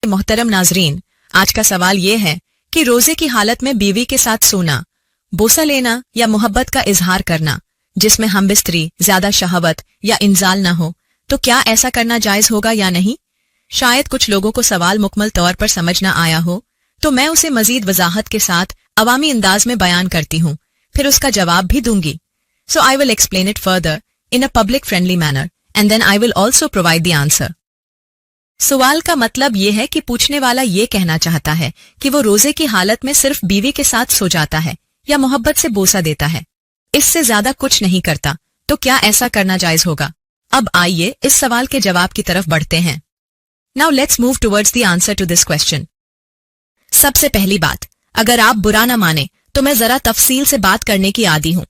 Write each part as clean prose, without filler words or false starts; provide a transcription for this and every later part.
मोहतरम नाजरीन, आज का सवाल ये है कि रोजे की हालत में बीवी के साथ सोना, बोसा लेना या मोहब्बत का इजहार करना जिसमें हम बिस्तरी, ज्यादा शहवत या इंजाल न हो, तो क्या ऐसा करना जायज होगा या नहीं? शायद कुछ लोगों को सवाल मुकम्मल तौर पर समझ न आया हो, तो मैं उसे मजीद वजाहत के साथ अवामी अंदाज में बयान करती हूँ, फिर उसका जवाब भी दूंगी. So I will explain it further in a public friendly manner and then I will also provide the answer. सवाल का मतलब ये है कि पूछने वाला ये कहना चाहता है कि वो रोजे की हालत में सिर्फ बीवी के साथ सो जाता है या मोहब्बत से बोसा देता है, इससे ज्यादा कुछ नहीं करता, तो क्या ऐसा करना जायज होगा? अब आइए इस सवाल के जवाब की तरफ बढ़ते हैं. Now let's move towards the answer to this question. सबसे पहली बात, अगर आप बुरा न माने तो मैं जरा तफसील से बात करने की आदी हूँ.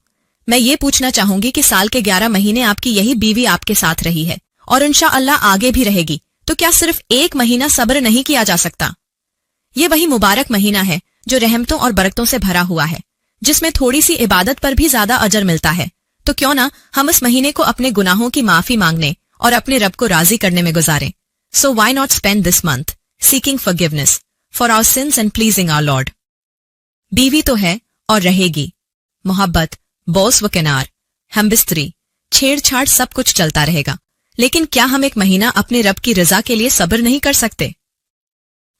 मैं ये पूछना चाहूंगी कि साल के 11 महीने आपकी यही बीवी आपके साथ रही है और इंशाअल्लाह आगे भी रहेगी, तो क्या सिर्फ एक महीना सब्र नहीं किया जा सकता? ये वही मुबारक महीना है जो रहमतों और बरकतों से भरा हुआ है, जिसमें थोड़ी सी इबादत पर भी ज्यादा अजर मिलता है. तो क्यों ना हम इस महीने को अपने गुनाहों की माफी मांगने और अपने रब को राजी करने में गुजारें. So why not spend this month seeking forgiveness for our sins and pleasing our Lord? बीवी तो है और रहेगी, मोहब्बत, बॉस व किनार, हम बिस्तरी, छेड़छाड़ सब कुछ चलता रहेगा, लेकिन क्या हम एक महीना अपने रब की रजा के लिए सब्र नहीं कर सकते?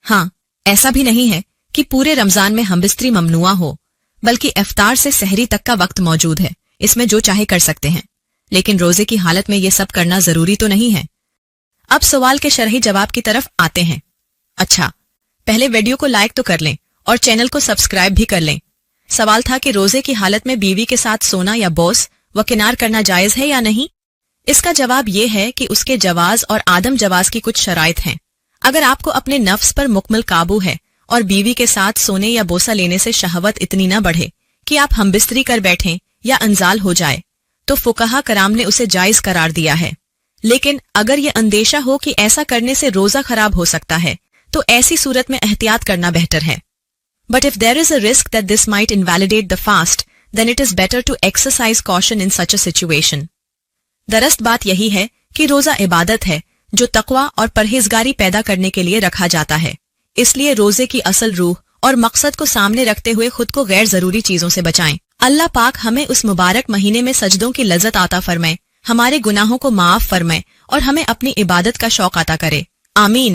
हाँ, ऐसा भी नहीं है कि पूरे रमजान में हम बिस्तरी ममनुआ हो, बल्कि इफ्तार से सहरी तक का वक्त मौजूद है, इसमें जो चाहे कर सकते हैं, लेकिन रोजे की हालत में ये सब करना जरूरी तो नहीं है. अब सवाल के शरही जवाब की तरफ आते हैं. अच्छा, पहले वीडियो को लाइक तो कर लें और चैनल को सब्सक्राइब भी कर लें. सवाल था कि रोजे की हालत में बीवी के साथ सोना या बोस व किनार करना जायज है या नहीं. इसका जवाब ये है कि उसके जवाज और आदम जवाज की कुछ शराइत हैं. अगर आपको अपने नफ्स पर मुकम्मल काबू है और बीवी के साथ सोने या बोसा लेने से शहवत इतनी न बढ़े कि आप हमबिस्तरी कर बैठें या अंजाल हो जाए, तो फुकहा कराम ने उसे जायज करार दिया है. लेकिन अगर ये अंदेशा हो कि ऐसा करने से रोजा खराब हो सकता है, तो ऐसी सूरत में एहतियात करना बेहतर है. But if there is a risk that this might invalidate the fast, then it is better to exercise caution in such a situation. दरअस्त बात यही है कि रोजा इबादत है जो तकवा और परहेजगारी पैदा करने के लिए रखा जाता है. इसलिए रोजे की असल रूह और मकसद को सामने रखते हुए खुद को गैर जरूरी चीजों से बचाएं. अल्लाह पाक हमें उस मुबारक महीने में सजदों की लज्जत आता फरमाए, हमारे गुनाहों को माफ फरमाए और हमें अपनी इबादत का शौक अता करे. आमीन.